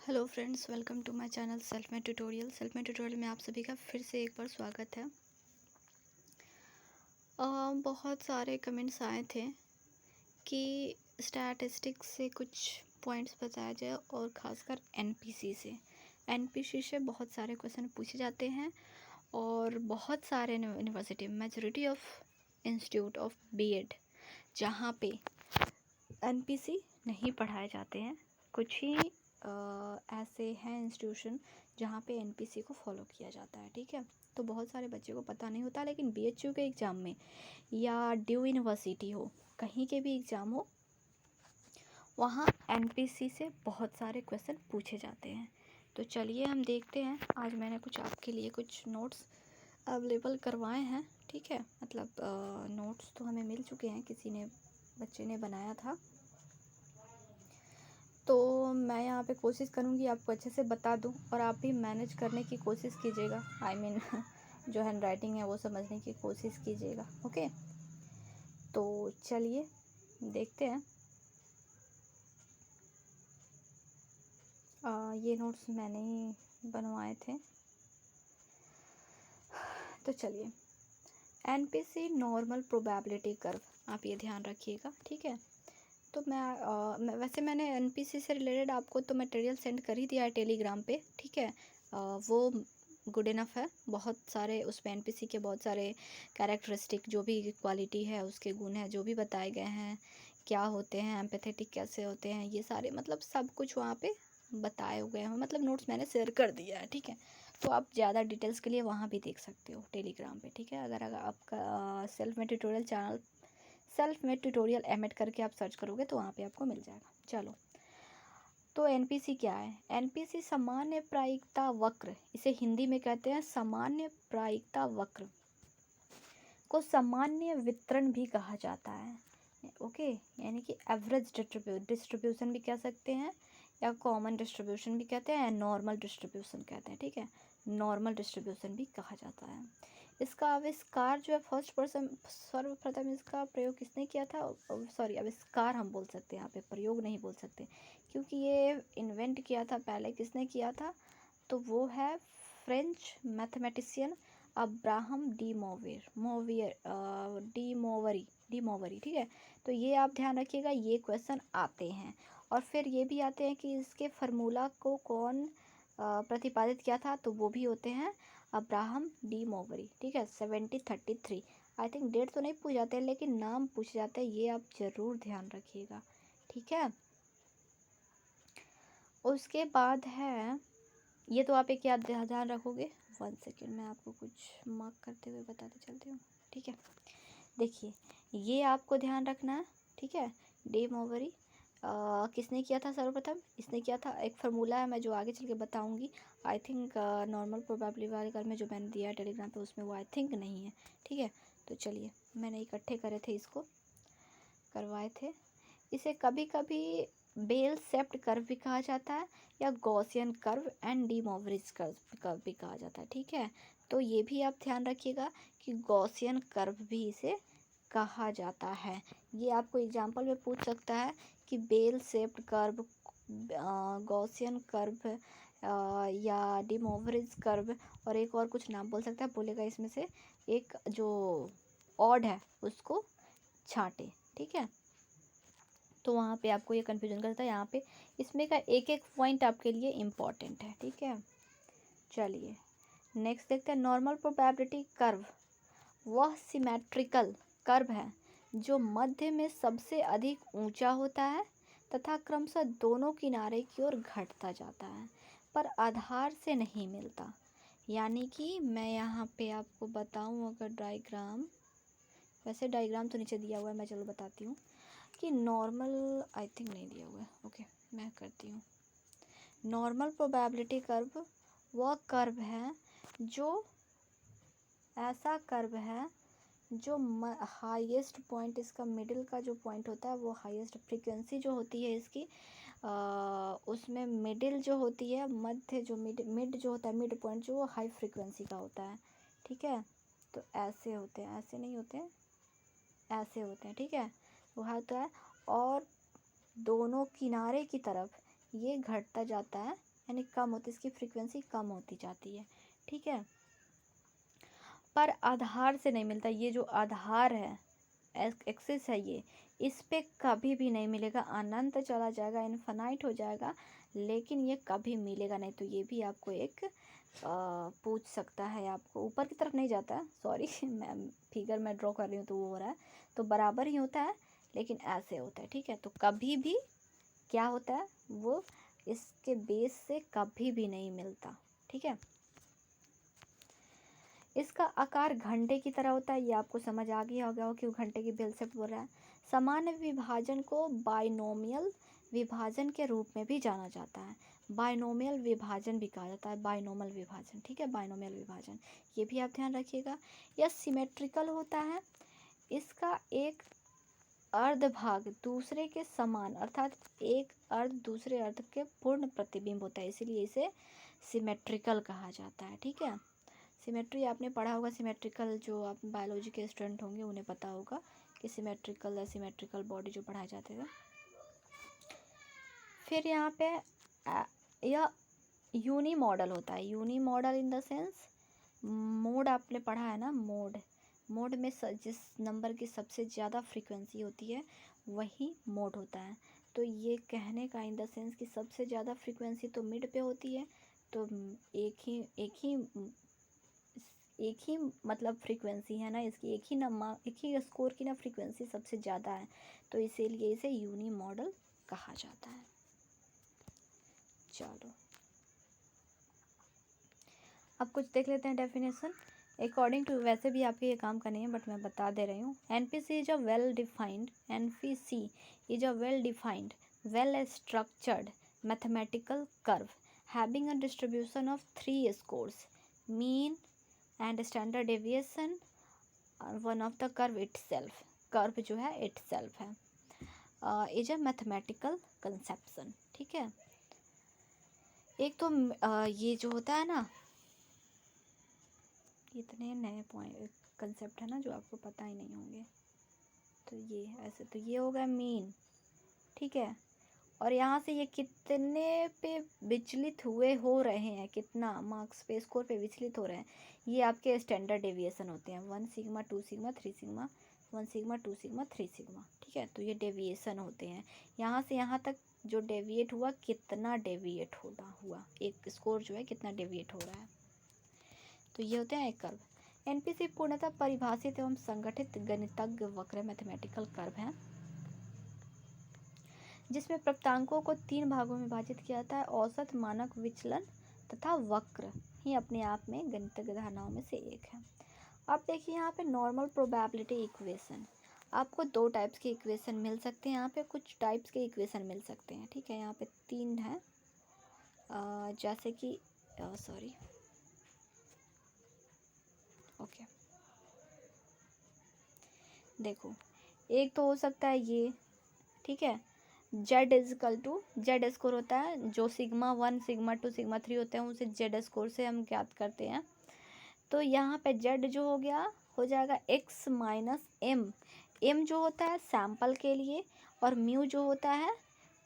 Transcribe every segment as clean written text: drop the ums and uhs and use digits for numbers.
Hello friends, welcome to my channel self made tutorial में आप सभी का फिर से एक बार स्वागत है। बहुत सारे कमेंट्स आए थे कि स्टैटिस्टिक्स से कुछ पॉइंट्स बताया जाए और ख़ासकर एनपीसी से बहुत सारे क्वेश्चन पूछे जाते हैं और बहुत सारे university majority of institute of BEd जहाँ पे एनपीसी नहीं पढ़ाए जाते हैं, कुछ ही ऐसे हैं इंस्टीट्यूशन जहाँ पे एनपीसी को फॉलो किया जाता है। ठीक है, तो बहुत सारे बच्चों को पता नहीं होता, लेकिन बीएचयू के एग्ज़ाम में या ड्यू यूनिवर्सिटी हो, कहीं के भी एग्ज़ाम हो, वहाँ एनपीसी से बहुत सारे क्वेश्चन पूछे जाते हैं। तो चलिए हम देखते हैं। आज मैंने कुछ आपके लिए कुछ नोट्स अवेलेबल करवाए हैं। ठीक है, मतलब नोट्स तो हमें मिल चुके हैं, किसी ने बच्चे ने बनाया था, तो मैं यहाँ पे कोशिश करूँगी आपको अच्छे से बता दूँ और आप भी मैनेज करने की कोशिश कीजिएगा। जो हैंड राइटिंग है वो समझने की कोशिश कीजिएगा। ओके, तो चलिए देखते हैं। ये नोट्स मैंने ही बनवाए थे, तो चलिए। एनपीसी नॉर्मल प्रोबेबिलिटी कर्व, आप ये ध्यान रखिएगा। ठीक है, तो वैसे मैंने एनपीसी से रिलेटेड आपको तो मटेरियल सेंड कर ही दिया है टेलीग्राम पे। ठीक है, वो गुड इनफ है। बहुत सारे उसमें एनपीसी के बहुत सारे कैरेक्टरिस्टिक, जो भी क्वालिटी है, उसके गुण हैं, जो भी बताए गए हैं, क्या होते हैं, एम्पैथेटिक कैसे होते हैं, ये सारे मतलब सब कुछ वहाँ पे बताए हुए हैं। मतलब नोट्स मैंने शेयर कर दिया है। ठीक है, तो आप ज़्यादा डिटेल्स के लिए वहाँ भी देख सकते हो टेलीग्राम पे। ठीक है, अगर आपका सेल्फ मेड ट्यूटोरियल एमएड करके आप सर्च करोगे तो वहाँ पे आपको मिल जाएगा। चलो, तो एनपीसी क्या है? एनपीसी सामान्य प्रायिकता वक्र, इसे हिंदी में कहते हैं सामान्य प्रायिकता वक्र, को सामान्य वितरण भी कहा जाता है। ओके, यानी कि एवरेज डिस्ट्रीब्यूशन भी कह सकते हैं, या कॉमन डिस्ट्रीब्यूशन भी कहते हैं, या नॉर्मल डिस्ट्रीब्यूशन कहते हैं। ठीक है, नॉर्मल डिस्ट्रीब्यूशन भी कहा जाता है। इसका आविष्कार जो है सर्वप्रथम इसका प्रयोग किसने किया था? सॉरी, आविष्कार हम बोल सकते हैं, यहाँ पे प्रयोग नहीं बोल सकते, क्योंकि ये इन्वेंट किया था पहले। किसने किया था? तो वो है फ्रेंच मैथमेटिशियन अब्राहम डी मोवरी। ठीक है, तो ये आप ध्यान रखिएगा, ये क्वेश्चन आते हैं। और फिर ये भी आते हैं कि इसके फार्मूला को कौन प्रतिपादित किया था, तो वो भी होते हैं अब्राहम डी मोवरी। ठीक है, 1733। आई थिंक डेट तो नहीं पूछ जाते हैं, लेकिन नाम पूछ जाते हैं, ये आप ज़रूर ध्यान रखिएगा। ठीक है, उसके बाद है, ये तो आप एक याद ध्यान रखोगे। 1 सेकेंड, मैं आपको कुछ मार्क करते हुए बताते चलती हूँ। ठीक है, देखिए, ये आपको ध्यान रखना है। ठीक है, डी मोवरी किसने किया था सर्वप्रथम? इसने किया था। एक फार्मूला है, मैं जो आगे चल के बताऊँगी। आई थिंक नॉर्मल प्रोबेबिलिटी वाले कर में जो मैंने दिया है टेलीग्राम पे, उसमें वो आई थिंक नहीं है। ठीक है, तो चलिए, मैंने इकट्ठे करे थे, इसको करवाए थे। इसे कभी कभी बेल सेप्ट कर्व भी कहा जाता है, या Gaussian curve and De Moivre's curve भी कहा जाता है। ठीक है, तो ये भी आप ध्यान रखिएगा कि गॉसियन कर्व भी इसे कहा जाता है। ये आपको एग्जाम्पल में पूछ सकता है कि बेल सेप्ट कर्व, गॉसियन कर्व, या डी मोवरीज कर्व, और एक और कुछ नाम बोल सकता है, बोलेगा इसमें से एक जो ऑड है उसको छांटे। ठीक है, तो वहाँ पे आपको ये कन्फ्यूजन करता है। यहाँ पे इसमें का एक एक पॉइंट आपके लिए इम्पॉर्टेंट है। ठीक है, चलिए नेक्स्ट देखते हैं। नॉर्मल प्रोबेबिलिटी कर्व वह सिमेट्रिकल कर्व है जो मध्य में सबसे अधिक ऊंचा होता है तथा क्रमशः दोनों किनारे की ओर घटता जाता है, पर आधार से नहीं मिलता। यानी कि मैं यहाँ पे आपको बताऊँ, अगर डायग्राम, वैसे डायग्राम तो नीचे दिया हुआ है, मैं चलो बताती हूँ कि नॉर्मल, आई थिंक नहीं दिया हुआ है। ओके, मैं करती हूँ। नॉर्मल प्रोबेबिलिटी कर्व वह कर्व है जो, ऐसा कर्व है जो हाईएस्ट पॉइंट, इसका मिडिल का जो पॉइंट होता है, वो हाईएस्ट फ्रीक्वेंसी जो होती है इसकी, उसमें मिडिल जो होती है, मध्य जो मिड जो होता है, मिड पॉइंट जो, वो हाई फ्रीक्वेंसी का होता है। ठीक है, तो ऐसे होते हैं, ऐसे नहीं होते हैं, ऐसे होते हैं। ठीक है, वो होता है, और दोनों किनारे की तरफ ये घटता जाता है यानी कम होती, इसकी फ्रीक्वेंसी कम होती जाती है, ठीक है। पर आधार से नहीं मिलता, ये जो आधार है, एक्सिस है ये, इस पे कभी भी नहीं मिलेगा, अनंत चला जाएगा, इनफाइनाइट हो जाएगा, लेकिन ये कभी मिलेगा नहीं। तो ये भी आपको एक पूछ सकता है, आपको ऊपर की तरफ नहीं जाता है, सॉरी मैं फिगर में ड्रॉ कर रही हूँ तो वो हो रहा है, तो बराबर ही होता है, लेकिन ऐसे होता है, ठीक है। तो कभी भी क्या होता है, वो इसके बेस से कभी भी नहीं मिलता, ठीक है। इसका आकार घंटे की तरह होता है, ये आपको समझ आ गया होगा कि वो घंटे की बेल से बोल रहा है। सामान्य विभाजन को बाइनोमियल विभाजन के रूप में भी जाना जाता है, बाइनोमियल विभाजन भी कहा जाता है, बाइनोमियल विभाजन, ठीक है, बाइनोमियल विभाजन, ये भी आप ध्यान रखिएगा। यह सिमेट्रिकल होता है, इसका एक अर्ध भाग दूसरे के समान, अर्थात एक अर्ध दूसरे अर्ध के पूर्ण प्रतिबिंब होता है, इसीलिए इसे सिमेट्रिकल कहा जाता है, ठीक है। सिमेट्री आपने पढ़ा होगा, सिमेट्रिकल, जो आप बायोलॉजी के स्टूडेंट होंगे उन्हें पता होगा कि सिमेट्रिकल या सिमेट्रिकल बॉडी जो पढ़ाए जाते थे। फिर यहाँ पे यह यूनी मॉडल होता है, uni model in the sense, mode आपने पढ़ा है ना, मोड, मोड में जिस नंबर की सबसे ज़्यादा फ्रीक्वेंसी होती है वही मोड होता है। तो ये कहने का इन द सेंस कि सबसे ज़्यादा फ्रीक्वेंसी तो मिड पे होती है, तो एक ही मतलब फ्रीक्वेंसी है ना इसकी, एक ही स्कोर की ना फ्रीक्वेंसी सबसे ज़्यादा है, तो इसीलिए इसे यूनी मॉडल कहा जाता है। चलो अब कुछ देख लेते हैं डेफिनेशन अकॉर्डिंग टू, वैसे भी आपके ये काम करने हैं बट मैं बता दे रही हूँ। NPC is a well defined, NPC is a well defined, well structured mathematical curve having a distribution of 3 scores, mean and standard deviation, one of the curve itself, curve जो है इटसेल्फ है, is a mathematical conception, ठीक है। एक तो ये जो होता है ना, इतने नए पॉइंट कंसेप्ट है ना जो आपको पता ही नहीं होंगे, तो ये ऐसे, तो ये होगा मीन, ठीक है। और यहाँ से ये कितने पे विचलित हो रहे हैं, कितना मार्क्स पे, स्कोर पे विचलित हो रहे हैं, ये आपके स्टैंडर्ड डेविएशन होते हैं, 1 sigma 2 sigma 3 sigma, 1 sigma 2 sigma 3 sigma, ठीक है। तो ये डेविएशन होते हैं, यहाँ से यहाँ तक जो डेविएट हुआ, कितना डेविएट हुआ एक स्कोर जो है कितना डेविएट हो रहा है, तो ये होते हैं एक कर्व। एनपीसी पूर्णतः परिभाषित एवं संगठित गणितज्ञ वक्र मैथमेटिकल कर्व है, जिसमें प्राप्तांकों को 3 भागों में विभाजित किया जाता है, औसत, मानक विचलन तथा वक्र ही अपने आप में गणितज्ञ धारणाओं में से एक है। अब देखिए यहाँ पे नॉर्मल प्रोबेबिलिटी इक्वेशन, आपको 2 टाइप्स के इक्वेशन मिल सकते हैं, यहाँ पे कुछ टाइप्स के इक्वेशन मिल सकते हैं, ठीक है। यहाँ पे 3 है, जैसे कि सॉरी, ओके, देखो, एक तो हो सकता है ये, ठीक है, Z equal to, Z score होता है जो सिग्मा 1 सिग्मा 2 सिग्मा 3 होते हैं, उसे जेड स्कोर से हम ज्ञात करते हैं। तो यहाँ पे जेड जो हो गया, हो जाएगा एक्स माइनस एम, एम जो होता है सैंपल के लिए, और म्यू जो होता है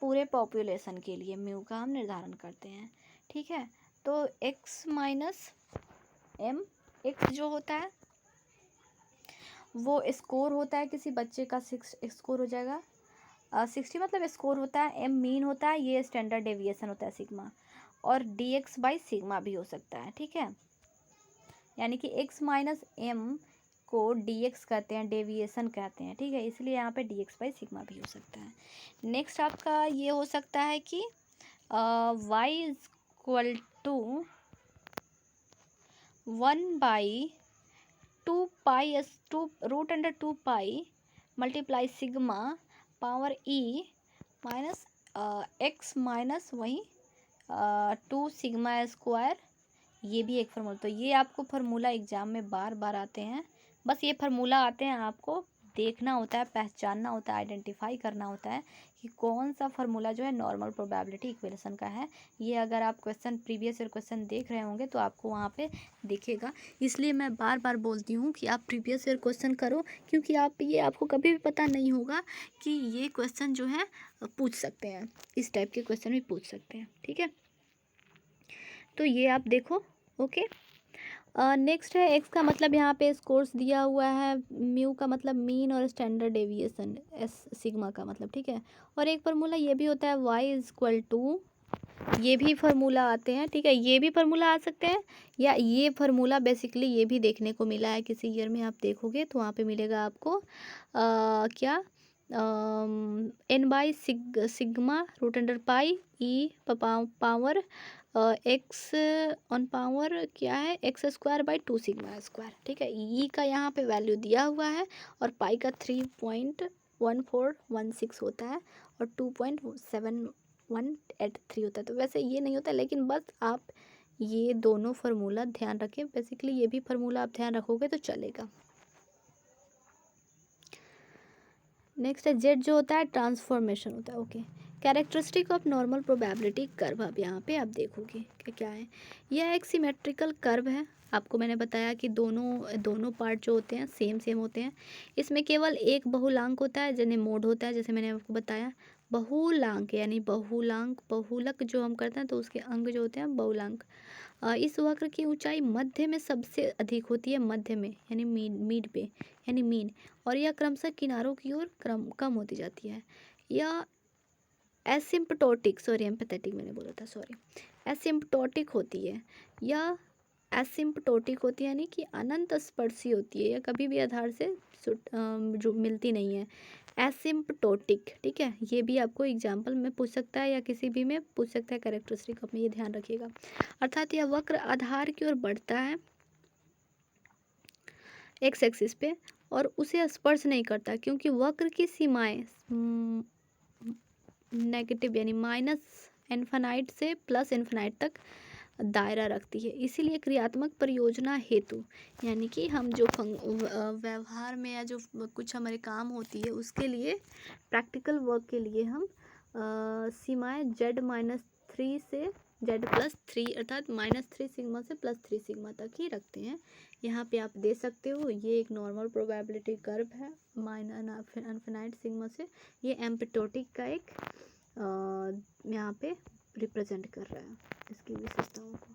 पूरे पॉपुलेशन के लिए, म्यू का हम निर्धारण करते हैं, ठीक है। तो एक्स माइनस एम, एक्स जो होता है वो स्कोर होता है किसी बच्चे का, 6 स्कोर हो जाएगा, 60 मतलब स्कोर होता है, एम मीन होता है, ये स्टैंडर्ड डेविएशन होता है सिग्मा, और डी एक्स बाई सिग्मा भी हो सकता है, ठीक है। यानी कि एक्स माइनस एम को डी एक्स कहते हैं, डेविएशन कहते हैं, ठीक है, इसलिए यहाँ पे डी एक्स बाई सिग्मा भी हो सकता है। नेक्स्ट आपका ये हो सकता है कि Y is equal to 1/2 pi, 2√2 pi multiply sigma power E minus X minus वही 2 सिग्मा स्क्वायर, ये भी एक फार्मूला। तो ये आपको फार्मूला एग्जाम में बार बार आते हैं, बस ये फार्मूला आते हैं, आपको देखना होता है, पहचानना होता है, आइडेंटिफाई करना होता है कि कौन सा फार्मूला जो है नॉर्मल प्रोबेबिलिटी इक्वेशन का है। ये अगर आप क्वेश्चन, प्रीवियस ईयर क्वेश्चन देख रहे होंगे तो आपको वहाँ पे दिखेगा, इसलिए मैं बार बार बोलती हूँ कि आप प्रीवियस ईयर क्वेश्चन करो, क्योंकि आपको कभी भी पता नहीं होगा कि ये क्वेश्चन जो है पूछ सकते हैं, इस टाइप के क्वेश्चन भी पूछ सकते हैं, ठीक है। तो ये आप देखो। ओके, नेक्स्ट है एक्स का मतलब यहाँ पे स्कोर्स दिया हुआ है, म्यू का मतलब मीन और स्टैंडर्ड डेविएशन, एस सिग्मा का मतलब, ठीक है। और एक फार्मूला ये भी होता है y इज इक्वल टू, ये भी फार्मूला आते हैं, ठीक है, ये भी फार्मूला आ सकते हैं, या ये फार्मूला बेसिकली ये भी देखने को मिला है किसी ईयर में, आप देखोगे तो वहाँ पे मिलेगा आपको क्या, n/सिग्मा root under pi e power x on power क्या है x square by 2 sigma square, ठीक है। ई का यहाँ पे वैल्यू दिया हुआ है और पाई का 3.1416 होता है और 2.7183 होता है। तो वैसे ये नहीं होता, लेकिन बस आप ये दोनों फार्मूला ध्यान रखें, बेसिकली ये भी फार्मूला आप ध्यान रखोगे तो चलेगा। नेक्स्ट है जेड जो होता है ट्रांसफॉर्मेशन होता है। Okay, characteristic of normal probability curve, अब यहाँ पे आप देखोगे कि क्या है, यह एक सिमेट्रिकल कर्व है। आपको मैंने बताया कि दोनों पार्ट जो होते हैं सेम होते हैं। इसमें केवल एक बहुलांक होता है जिन्हें मोड होता है, जैसे मैंने आपको बताया बहुलांक यानी बहुलक जो हम करते हैं तो उसके अंग जो होते हैं बहुलांक। इस वक्र की ऊंचाई मध्य में सबसे अधिक होती है, मध्य में यानी मीड पे यानी मीन, और यह क्रमशः किनारों की ओर कम होती जाती है। यह एसिम्पटोटिक, सॉरी एम्पैथेटिक मैंने बोला था, सॉरी, एसिम्पटोटिक होती है। यह एसिम्पटोटिक होती है यानी कि अनंत स्पर्शी होती है, या कभी भी आधार से जो मिलती नहीं है, एसिम्पटोटिक, ठीक है। ये भी आपको एग्जाम्पल में पूछ सकता है या किसी भी में पूछ सकता है, कैरेक्टरिस्टिक अपने ये ध्यान रखिएगा। अर्थात यह वक्र आधार की ओर बढ़ता है एक्स एक्सिस पे और उसे स्पर्श नहीं करता, क्योंकि वक्र की सीमाएं नेगेटिव यानी माइनस इन्फिनाइट से प्लस इन्फिनाइट तक दायरा रखती है। इसीलिए क्रियात्मक परियोजना हेतु यानी कि हम जो व्यवहार में या जो कुछ हमारे काम होती है उसके लिए, प्रैक्टिकल वर्क के लिए हम सीमाएं z-3 से z+3 अर्थात -3 सिग्मा से +3 सिग्मा तक ही रखते हैं। यहाँ पे आप दे सकते हो, ये एक नॉर्मल प्रोबेबिलिटी कर्व है इनफिनाइट सिग्मा से, ये एम्पटोटिक का एक यहाँ पे रिप्रेजेंट कर रहा है इसकी विशेषताओं को।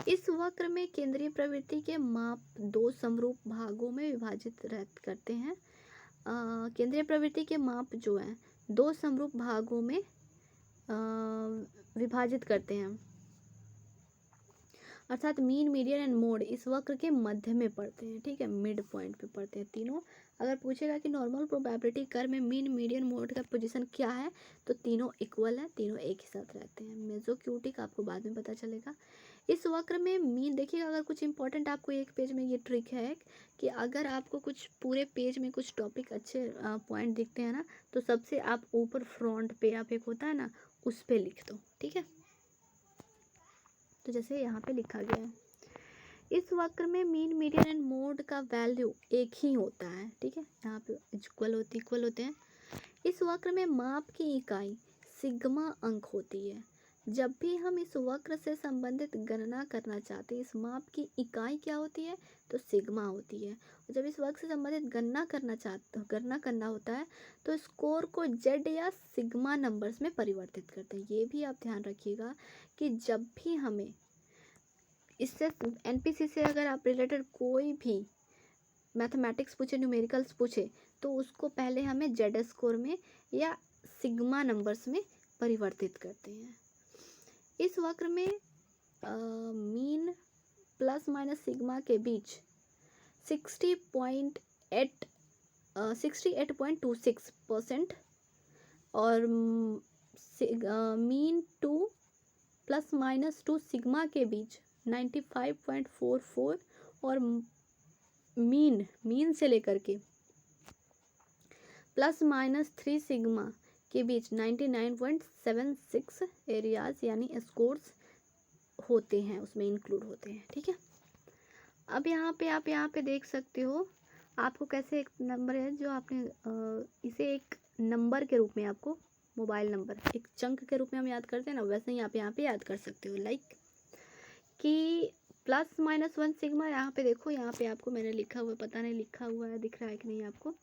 इस वक्र में केंद्रीय प्रवृत्ति के माप दो समरूप भागों में विभाजित करते हैं। केंद्रीय प्रवृत्ति के माप जो है दो समरूप भागों में विभाजित करते हैं, अर्थात मीन, मीडियन एंड मोड इस वक्र के मध्य में पड़ते हैं, ठीक है, मिड पॉइंट पे पड़ते हैं तीनों। अगर पूछेगा कि नॉर्मल प्रोबेबिलिटी कर्व में मीन, मीडियन, मोड का पोजीशन क्या है, तो तीनों इक्वल है, तीनों एक ही साथ रहते हैं। मेसोक्यूटिक आपको बाद में पता चलेगा। इस वक्र में मीन देखिएगा, अगर कुछ इंपॉर्टेंट आपको एक पेज में ये ट्रिक है कि अगर आपको कुछ पूरे पेज में कुछ टॉपिक अच्छे पॉइंट दिखते हैं ना, तो सबसे आप ऊपर फ्रंट पे आप एक होता है ना उस पे लिख दो, ठीक है। तो जैसे यहाँ पे लिखा गया है, इस वक्र में मीन, मीडियन एंड मोड का वैल्यू एक ही होता है, ठीक है, यहाँ पे इक्वल होते हैं। इस वक्र में माप की इकाई सिग्मा अंक होती है। जब भी हम इस वक्र से संबंधित गणना करना चाहते हैं, इस माप की इकाई क्या होती है, तो सिग्मा होती है। और जब इस वक्र से संबंधित गणना करना होता है तो स्कोर को जेड या सिग्मा नंबर्स में परिवर्तित करते हैं। ये भी आप ध्यान रखिएगा कि जब भी हमें इससे एनपीसी से अगर आप रिलेटेड कोई भी मैथमेटिक्स पूछे, न्यूमेरिकल्स पूछे, तो उसको पहले हमें जेड स्कोर में या सिग्मा नंबर्स में परिवर्तित करते हैं। इस वक्र में मीन प्लस माइनस सिग्मा के बीच 68.26% और मीन 2 प्लस माइनस 2 सिग्मा के बीच 95.44 और मीन से लेकर के प्लस माइनस 3 सिग्मा के बीच 99.76 एरियाज यानी स्कोर्स होते हैं, उसमें इंक्लूड होते हैं, ठीक है। अब यहाँ पे आप देख सकते हो, आपको कैसे एक नंबर है जो आपने इसे एक नंबर के रूप में, आपको मोबाइल नंबर एक चंक के रूप में हम याद करते हैं ना, वैसे ही आप यहाँ पे याद कर सकते हो। लाइक कि +-1 सिग्मा, यहाँ पे देखो, यहाँ पे आपको मैंने लिखा हुआ, पता नहीं लिखा हुआ है दिख रहा है कि नहीं आपको।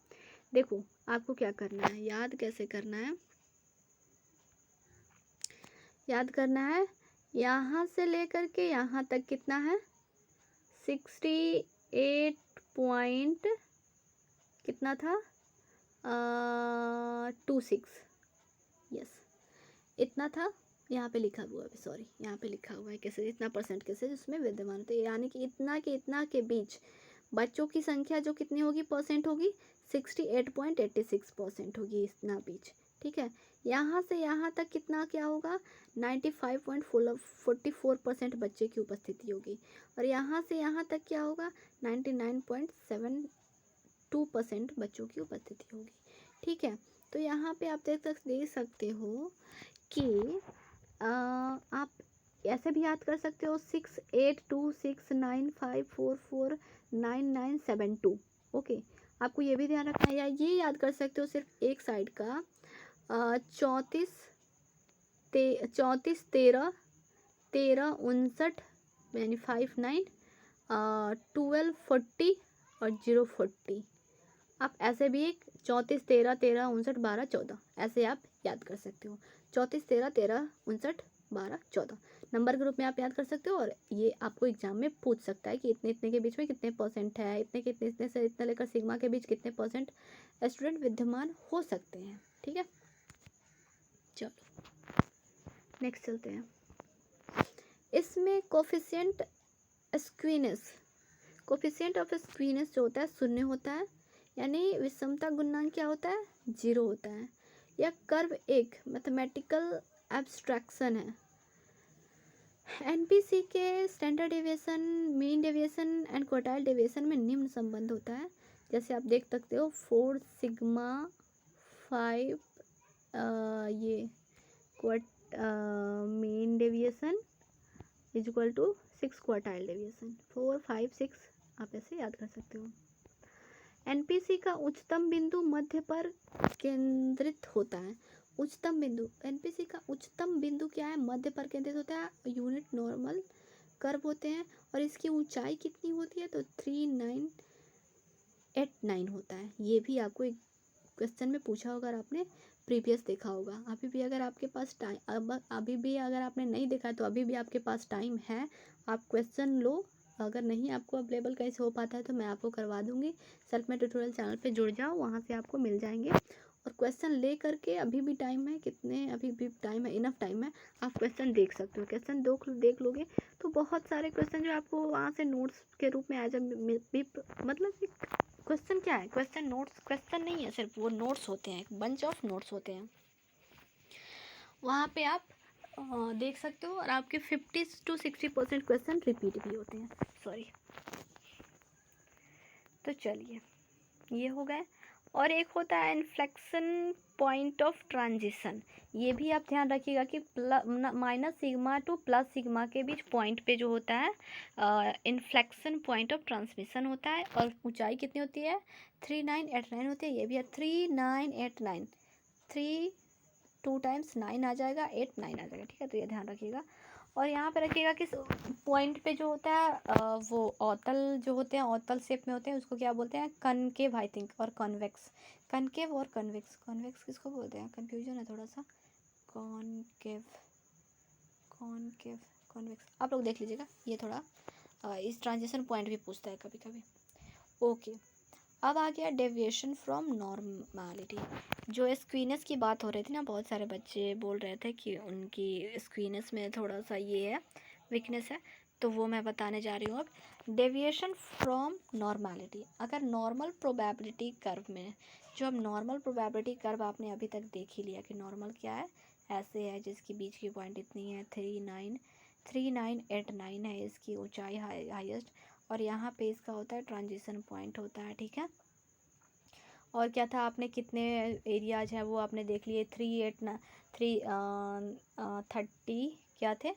देखो आपको क्या करना है, याद कैसे करना है, याद करना है यहाँ से लेकर के यहाँ तक कितना है 68 पॉइंट कितना था 26, यस इतना था। यहाँ पे लिखा हुआ है, सॉरी यहाँ पे लिखा हुआ है कैसे इतना परसेंट कैसे उसमें विद्यमान थे, यानी कि इतना के बीच बच्चों की संख्या जो कितनी होगी परसेंट होगी 68.86% होगी इतना बीच, ठीक है। यहाँ से यहाँ तक कितना क्या होगा 95.44% बच्चे की उपस्थिति होगी, और यहाँ से यहाँ तक क्या होगा 99.72% बच्चों की उपस्थिति होगी, ठीक है। तो यहाँ पे आप देख सकते हो कि आप ऐसे भी याद कर सकते हो 682695449972, ओके। आपको ये भी ध्यान रखना है, या ये याद कर सकते हो सिर्फ एक साइड का 34 13 59 यानी 59 1240 और 040। आप ऐसे भी एक 34 13 13 59 12 14 ऐसे आप याद कर सकते हो, 34 13 13 59 12 14 नंबर के रूप में आप याद कर सकते हो। और ये आपको एग्जाम में पूछ सकता है कि इतने इतने के बीच में कितने परसेंट है, इतने के इतने से इतने लेकर सिग्मा के बीच कितने परसेंट स्टूडेंट विद्यमान हो सकते हैं, ठीक है। चलो नेक्स्ट चलते हैं। इसमें कोफिशिएंट ऑफ स्क्वीनेस जो होता है शून्य होता है, यानी विषमता गुणांक क्या होता है 0 होता है। यह कर्व एक मैथमेटिकल एब्स्ट्रैक्शन है। एनपीसी के standard deviation, mean deviation and quartile deviation में निम्न संबंध होता है, जैसे आप देख सकते हो 4 सिग्मा 5 ये mean deviation is equal to 6 quartile deviation, 4 5 6 आप ऐसे याद कर सकते हो। एनपीसी का उच्चतम बिंदु मध्य पर केंद्रित होता है। उच्चतम बिंदु, एनपीसी का उच्चतम बिंदु क्या है मध्य पर केंद्रित होता है। यूनिट नॉर्मल कर्व होते हैं और इसकी ऊंचाई कितनी होती है तो 3989 होता है। ये भी आपको एक क्वेश्चन में पूछा होगा और आपने प्रीवियस देखा होगा। अभी भी अगर आपके पास टाइम, अभी भी अगर आपने नहीं देखा तो अभी भी आपके पास टाइम है, आप क्वेश्चन लो। अगर नहीं आपको अवेलेबल कैसे हो पाता है तो मैं आपको करवा दूंगी। सेल्फ में ट्यूटोरियल चैनल पे जुड़ जाओ, वहाँ से आपको मिल जाएंगे। और क्वेश्चन ले करके अभी भी टाइम है, अभी भी टाइम है, इनफ टाइम है, आप क्वेश्चन देख सकते हो। क्वेश्चन देख लोगे तो बहुत सारे क्वेश्चन जो आपको वहाँ से नोट्स के रूप में आ जाए, मतलब क्वेश्चन क्या है, क्वेश्चन नोट्स, क्वेश्चन नहीं है सिर्फ, वो नोट्स होते हैं, एक बंच ऑफ नोट्स होते हैं, वहाँ पे आप देख सकते हो। और आपके 50 to 60% क्वेश्चन रिपीट भी होते हैं, सॉरी। तो चलिए ये हो गए। और एक होता है इन्फ्लेक्शन पॉइंट ऑफ ट्रांजिशन। ये भी आप ध्यान रखिएगा कि minus sigma two plus sigma के बीच पॉइंट पे जो होता है इन्फ्लेक्शन पॉइंट ऑफ ट्रांसमिशन होता है। और ऊंचाई कितनी होती है 3989 होती है। ये भी है 3989, 3 2 टाइम्स 9 आ जाएगा, 8 9 आ जाएगा, ठीक है। तो ये ध्यान रखिएगा। और यहाँ पे रखिएगा कि पॉइंट पे जो होता है वो अवतल जो होते हैं, अवतल शेप में होते हैं, उसको क्या बोलते हैं कनकेव आई थिंक, और कॉन्वेक्स। कनकेव और कन्वेक्स, कन्वेक्स किसको बोलते हैं, कन्फ्यूजन है थोड़ा सा। कॉनकेव, कॉनकेव, कॉन्वेक्स आप लोग देख लीजिएगा। ये थोड़ा इस ट्रांजिशन पॉइंट भी पूछता है कभी कभी, ओके। अब आ गया डेविएशन फ्रॉम नॉर्मलिटी। जो स्क्वीनेस की बात हो रही थी ना, बहुत सारे बच्चे बोल रहे थे कि उनकी स्क्वीनेस में थोड़ा सा ये है, वीकनेस है, तो वो मैं बताने जा रही हूँ अब। डेविएशन फ्रॉम नॉर्मलिटी, अगर नॉर्मल प्रोबेबिलिटी कर्व में, जो अब नॉर्मल प्रोबेबिलिटी कर्व आपने अभी तक देख ही लिया कि नॉर्मल क्या है, ऐसे है जिसकी बीच की पॉइंट इतनी है 3989 है इसकी ऊंचाई हाईएस्ट। और यहाँ पे इसका होता है ट्रांजिशन पॉइंट होता है, ठीक है। और क्या था, आपने कितने एरियाज हैं वो आपने देख लिए, 30 क्या थे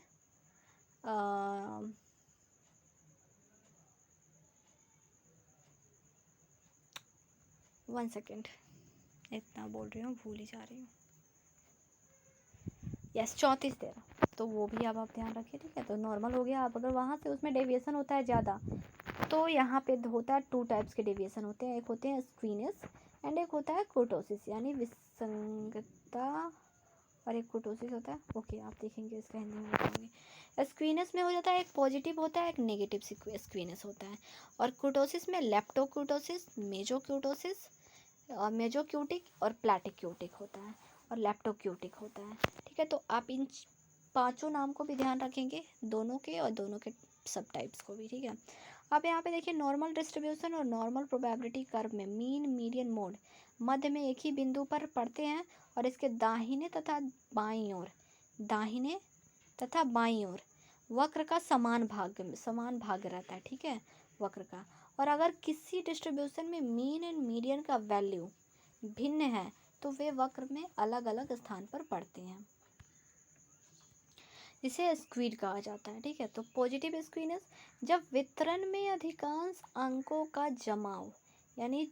1 सेकेंड, इतना बोल रही हूँ भूल ही जा रही हूँ, यस 34 13, तो वो भी अब आप ध्यान रखिए, ठीक है। तो नॉर्मल हो गया। आप अगर वहाँ से उसमें डेविएशन होता है ज़्यादा, तो यहाँ पे होता है 2 टाइप्स के डेविएशन होते हैं, एक होते हैं स्क्वीनेस एंड एक होता है कुर्टोसिस, यानी विसंगतता और एक कुर्टोसिस होता है। ओके, आप देखेंगे इसका हिंदी में बताऊंगी। स्क्वीनस में हो जाता है, एक पॉजिटिव होता है, एक नेगेटिव स्क्वीनस होता है। और कुर्टोसिस में लेप्टोक्यूटोसिस, मेजोक्यूटोसिस, मेजोक्यूटिक और प्लैटिक्यूटिक होता है, और लेप्टोक्यूटिक होता है। ठीक है, तो आप इन पांचों नाम को भी ध्यान रखेंगे, दोनों के और दोनों के सब टाइप्स को भी। ठीक है, अब यहाँ पे देखिए नॉर्मल डिस्ट्रीब्यूशन और नॉर्मल प्रोबेबिलिटी कर्व में मीन, मीडियन, मोड मध्य में एक ही बिंदु पर पड़ते हैं, और इसके दाहिने तथा बाईं ओर वक्र का समान भाग रहता है। ठीक है, वक्र का। और अगर किसी डिस्ट्रीब्यूशन में मीन एंड मीडियन का वैल्यू भिन्न है तो वे वक्र में अलग अलग स्थान पर पड़ते हैं, इसे स्क्वीड कहा जाता है। ठीक है, तो पॉजिटिव स्क्वीनेस, जब वितरण में अधिकांश अंकों का जमाव, यानी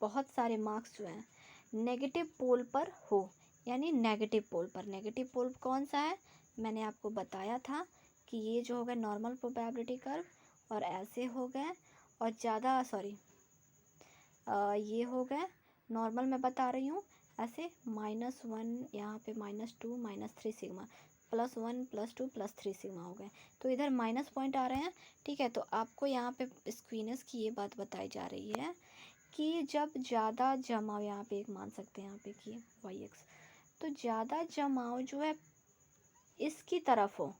बहुत सारे मार्क्स जो हैं नेगेटिव पोल पर हो, यानी नेगेटिव पोल कौन सा है, मैंने आपको बताया था कि ये जो हो गया नॉर्मल प्रोबेबिलिटी कर्व, और ऐसे हो गए, और ज़्यादा ये हो गए नॉर्मल, मैं बता रही हूँ ऐसे -1, यहाँ पे -2, -3 सिग्मा, +1, +2, +3 सिग्मा हो गए, तो इधर माइनस पॉइंट आ रहे हैं। ठीक है, तो आपको यहाँ पे स्क्वीनस की ये बात बताई जा रही है कि जब ज़्यादा जमाव, यहाँ पे एक मान सकते हैं यहाँ पे कि YX, तो ज़्यादा जमाव जो है इसकी तरफ हो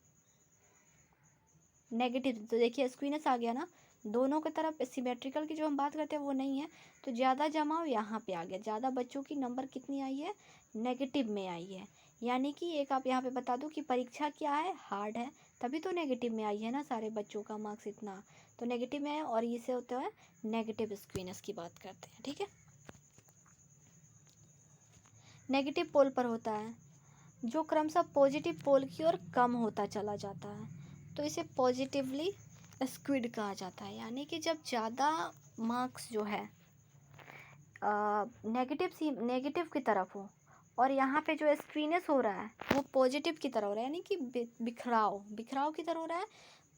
नेगेटिव, तो देखिए स्क्वीनस आ गया ना, दोनों की तरफ सिमेट्रिकल की जो हम बात करते हैं वो नहीं है, तो ज़्यादा जमाव यहाँ पे आ गया, ज़्यादा बच्चों की नंबर कितनी आई है, नेगेटिव में आई है। यानी कि एक आप यहाँ पे बता दूँ कि परीक्षा क्या है, हार्ड है, तभी तो नेगेटिव में आई है ना, सारे बच्चों का मार्क्स इतना तो नेगेटिव में है, और इसे होता है नेगेटिव स्क्वीनस की बात करते हैं। ठीक है, नेगेटिव पोल पर होता है जो क्रमशः पॉजिटिव पोल की ओर कम होता चला जाता है, तो इसे पॉजिटिवली स्क्विड कहा जाता है। यानी कि जब ज़्यादा मार्क्स जो है नेगेटिव की तरफ हो, और यहाँ पे जो स्क्वीनेस हो रहा है वो पॉजिटिव की तरफ हो रहा है, यानी कि बिखराव की तरफ हो रहा है,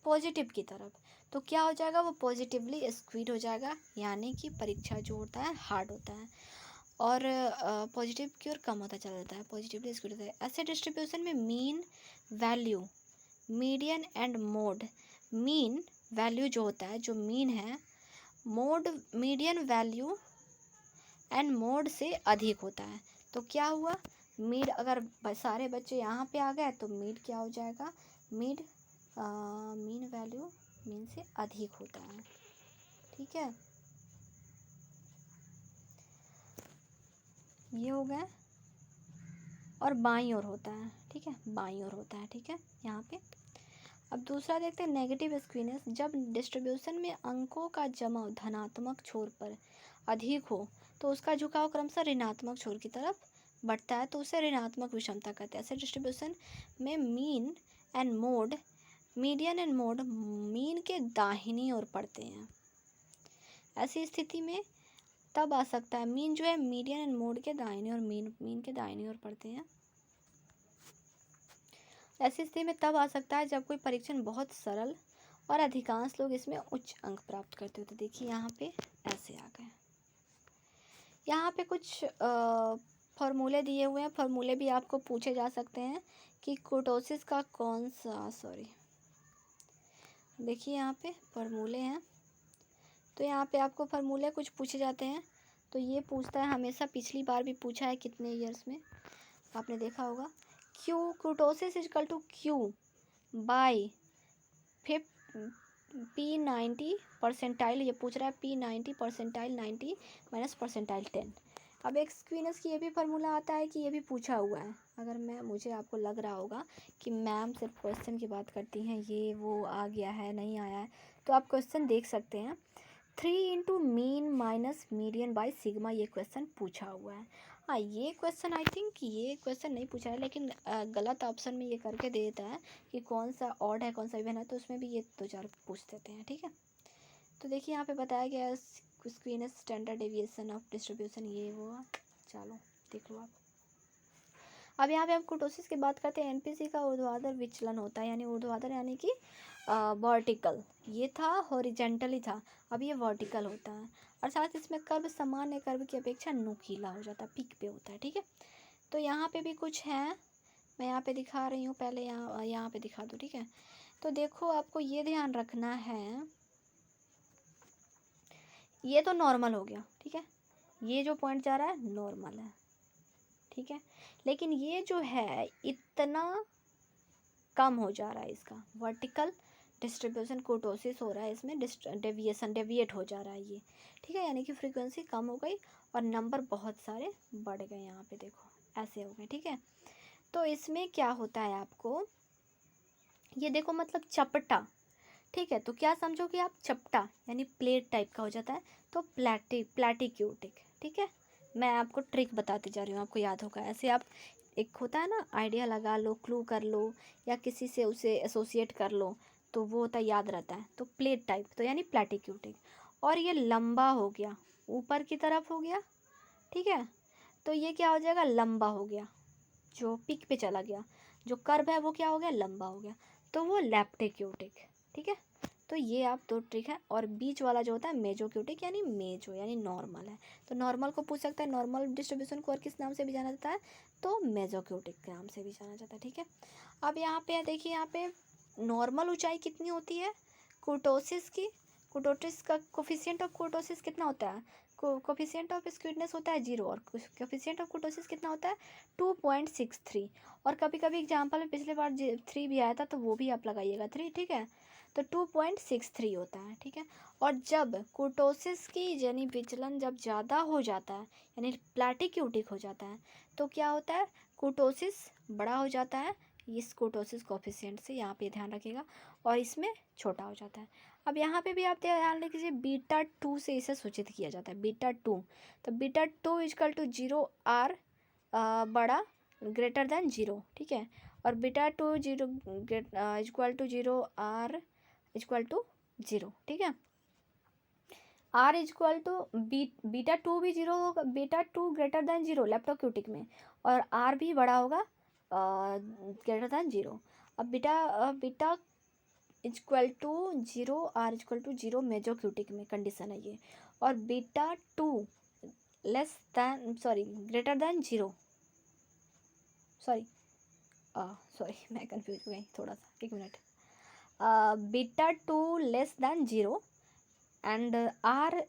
पॉजिटिव की तरफ, तो क्या हो जाएगा, वो पॉजिटिवली स्क्वीड हो जाएगा, यानी कि परीक्षा जो होता है हार्ड होता है, और पॉजिटिव की ओर कम होता चला जाता है, पॉजिटिवली स्क्वीड होता है। ऐसे डिस्ट्रीब्यूशन में mean value, median and mode, mean value जो होता है, जो मीन है, mode median value and mode से अधिक होता है, तो क्या हुआ, मीड अगर सारे बच्चे यहाँ पे आ गए तो मीड क्या हो जाएगा, मीन वैल्यू मीन से अधिक होता है। ठीक है, ये हो गया, और बाईं ओर होता है। ठीक है, बाईं ओर होता है। ठीक है, यहाँ पे अब दूसरा देखते हैं नेगेटिव स्क्वीनेस, जब डिस्ट्रीब्यूशन में अंकों का जमाव धनात्मक छोर पर अधिक हो तो उसका झुकाव क्रमशः ऋणात्मक छोर की तरफ बढ़ता है, तो उसे ऋणात्मक विषमता कहते हैं। ऐसे डिस्ट्रीब्यूशन में मीडियन एंड मोड मीन के दाहिनी ओर पड़ते हैं। ऐसी स्थिति में तब आ सकता है, मीन जो है मीडियन एंड मोड के दाहिनी ओर, मीन के दाहिनी ओर पड़ते हैं। ऐसी स्थिति में तब आ सकता है जब कोई परीक्षण बहुत सरल और अधिकांश लोग इसमें उच्च अंक प्राप्त करते हो। तो देखिए यहाँ पे ऐसे आ गए, यहाँ पे कुछ फॉर्मूले दिए हुए हैं, फॉर्मूले भी आपको पूछे जा सकते हैं कि कुर्टोसिस का कौन सा, देखिए यहाँ पे फॉर्मूले हैं, तो यहाँ पे आपको फॉर्मूले कुछ पूछे जाते हैं, तो ये पूछता है हमेशा, पिछली बार भी पूछा है कितने ईयर्स में, आपने देखा होगा, kurtosis equal to Q by P90 percentile, ये पूछ रहा है P90 परसेंटाइल 90 माइनस परसेंटाइल 10। अब एक स्क्वीनस की ये भी फार्मूला आता है कि ये भी पूछा हुआ है, अगर मुझे आपको लग रहा होगा कि मैम सिर्फ क्वेश्चन की बात करती हैं, ये वो आ गया है नहीं आया है, तो आप क्वेश्चन देख सकते हैं। 3 × mean minus median by sigma, ये क्वेश्चन पूछा हुआ है। हाँ, ये क्वेश्चन आई थिंक ये क्वेश्चन नहीं पूछा है, लेकिन गलत ऑप्शन में ये करके दे देता है कि कौन सा ऑड है कौन सा इवन है, तो उसमें भी ये 2-4 पूछ देते हैं। ठीक है, तो देखिए यहाँ पे बताया गया है स्क्वीनस स्टैंडर्ड डेविएशन ऑफ डिस्ट्रीब्यूशन, ये वो, चलो देख लो आप। अब यहाँ पे हम कुर्टोसिस की बात करते हैं, एनपीसी का ऊर्ध्वाधर विचलन होता है, यानी ऊर्ध्वाधर यानी कि वर्टिकल, ये था हॉरिजेंटली था, अब ये वर्टिकल होता है, और साथ इसमें कर्व सामान्य कर्व की अपेक्षा नुकीला हो जाता है, पीक पे होता है। ठीक है, तो यहाँ पे भी कुछ है, मैं यहाँ पे दिखा रही हूँ, पहले यहाँ पे दिखा दूँ, ठीक है। तो देखो आपको ये ध्यान रखना है, ये तो नॉर्मल हो गया, ठीक है, ये जो पॉइंट जा रहा है नॉर्मल है, ठीक है। लेकिन ये जो है इतना कम हो जा रहा है, इसका वर्टिकल डिस्ट्रीब्यूशन कोटोसिस हो रहा है, इसमें डेविएट हो जा रहा है ये, ठीक है। यानी कि फ्रीक्वेंसी कम हो गई और नंबर बहुत सारे बढ़ गए, यहाँ पे देखो ऐसे हो गए, ठीक है। तो इसमें क्या होता है आपको, ये देखो मतलब चपटा, ठीक है। तो क्या समझोगे आप, चपटा यानी प्लेट टाइप का हो जाता है, तो प्लैटिक्यूटिक, ठीक है। मैं आपको ट्रिक बताती जा रही हूँ, आपको याद होगा। ऐसे आप, एक होता है ना, आइडिया लगा लो, क्लू कर लो, या किसी से उसे एसोसिएट कर लो, तो वो होता है, याद रहता है। तो प्लेट टाइप तो यानी प्लैटिक्यूटिक, और ये लंबा हो गया, ऊपर की तरफ हो गया, ठीक है। तो ये क्या हो जाएगा, लंबा हो गया, जो पिक पे चला गया, जो कर्व है वो क्या हो गया, लंबा हो गया, तो वो लैप्टिक्यूटिक, ठीक है। तो ये आप दो ट्रिक है। और बीच वाला जो होता है मेजोक्यूटिक, यानी मेजो यानी नॉर्मल है। तो नॉर्मल को पूछ सकता है, नॉर्मल डिस्ट्रीब्यूशन को और किस नाम से भी जाना जाता है, तो मेजोक्यूटिक के नाम से भी जाना जाता है, ठीक है। अब यहाँ पे देखिए, यहाँ पे नॉर्मल ऊंचाई कितनी होती है कुर्टोसिस की, कुर्टोसिस का कोफिशिएंट ऑफ कुर्टोसिस कितना होता है, कोफिशिएंट ऑफ स्क्विडनेस होता है 0, और कोफिशिएंट ऑफ कुर्टोसिस कितना होता है 2.63। और कभी कभी एग्जाम्पल में पिछले बार 3 भी आया था, तो वो भी आप लगाइएगा 3, ठीक है। तो 2.63 होता है, ठीक है। और जब कुर्टोसिस की यानी विचलन जब ज़्यादा हो जाता है, यानी प्लैटिक्यूटिक हो जाता है, तो क्या होता है, कुर्टोसिस बड़ा हो जाता है, इस कुर्टोसिस कोफिशिएंट से, यहाँ पे ध्यान रखिएगा, और इसमें छोटा हो जाता है। अब यहाँ पे भी आप ध्यान रखिए, β2 से इसे सूचित किया जाता है, β2। तो β2 इजकल टू 0 आर बड़ा ग्रेटर देन 0, ठीक है। और β2 0 equal to 0 are equal to 0, ठीक है। आर इजक्वल टू β2 भी 0 होगा, β2 ग्रेटर देन 0 लैप्टोक्यूटिक में, और आर भी बड़ा होगा ग्रेटर देन 0। अब beta equal to 0 are equal to 0 mesokurtic में कंडीशन है ये, और β2 less than greater than 0, sorry मैं कंफ्यूज हो गई थोड़ा सा, एक minute. β2 less than 0 and r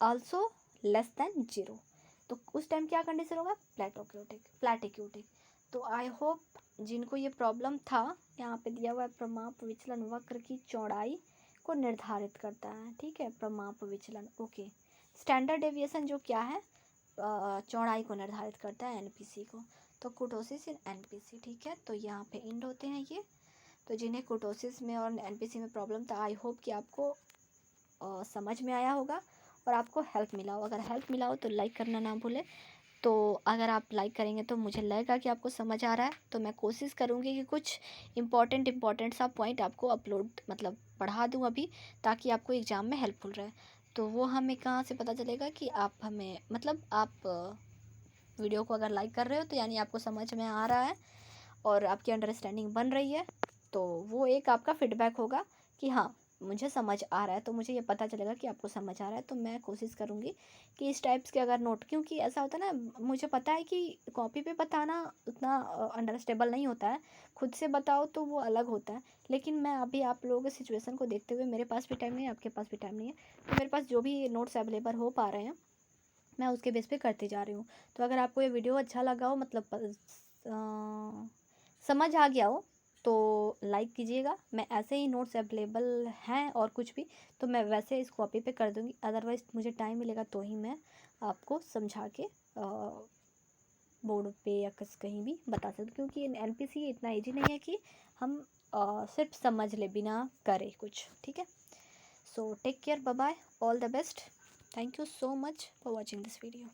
also less than 0, तो उस टाइम क्या कंडीशन होगा, प्लैटिक्यूटिक। तो आई होप जिनको ये प्रॉब्लम था, यहाँ पे दिया हुआ है प्रमाप विचलन वक्र की चौड़ाई को निर्धारित करता है, ठीक है, प्रमाप विचलन, ओके। स्टैंडर्ड डेविएशन जो क्या है, चौड़ाई को निर्धारित करता है, एनपीसी को। तो कुर्टोसिस इन एनपीसी, ठीक है। तो यहाँ पे इंड होते हैं ये। तो जिन्हें कुर्टोसिस में और एनपीसी में प्रॉब्लम था, आई होप कि आपको समझ में आया होगा और आपको हेल्प मिला हो। अगर हेल्प मिला हो तो लाइक करना ना भूलें। तो अगर आप लाइक करेंगे तो मुझे लगेगा कि आपको समझ आ रहा है, तो मैं कोशिश करूँगी कि कुछ इम्पॉर्टेंट सा पॉइंट आपको अपलोड मतलब पढ़ा दूँ अभी, ताकि आपको एग्ज़ाम में हेल्पफुल रहे। तो वो हमें कहाँ से पता चलेगा कि आप हमें मतलब आप वीडियो को अगर लाइक कर रहे हो, तो यानी आपको समझ में आ रहा है और आपकी अंडरस्टैंडिंग बन रही है। तो वो एक आपका फीडबैक होगा कि हाँ मुझे समझ आ रहा है, तो मुझे ये पता चलेगा कि आपको समझ आ रहा है। तो मैं कोशिश करूँगी कि इस टाइप्स के अगर नोट, क्योंकि ऐसा होता है ना, मुझे पता है कि कॉपी पे बताना उतना अंडरस्टेबल नहीं होता है, खुद से बताओ तो वो अलग होता है। लेकिन मैं अभी आप लोगों के सिचुएशन को देखते हुए, मेरे पास भी टाइम नहीं है, आपके पास भी टाइम नहीं है, तो मेरे पास जो भी नोट्स अवेलेबल हो पा रहे हैं मैं उसके बेस पे करती जा रही हूँ। तो अगर आपको ये वीडियो अच्छा लगा हो, मतलब समझ आ गया हो, तो लाइक कीजिएगा। मैं ऐसे ही नोट्स अवेलेबल हैं और कुछ भी, तो मैं वैसे इस कॉपी पे कर दूँगी। अदरवाइज़ मुझे टाइम मिलेगा तो ही मैं आपको समझा के बोर्ड पे या कहीं भी बता सकती हूँ, क्योंकि एनपीसी इतना ईजी नहीं है कि हम सिर्फ समझ ले बिना करे कुछ, ठीक है। So take care, bye bye, all the best, thank you so much for watching this video.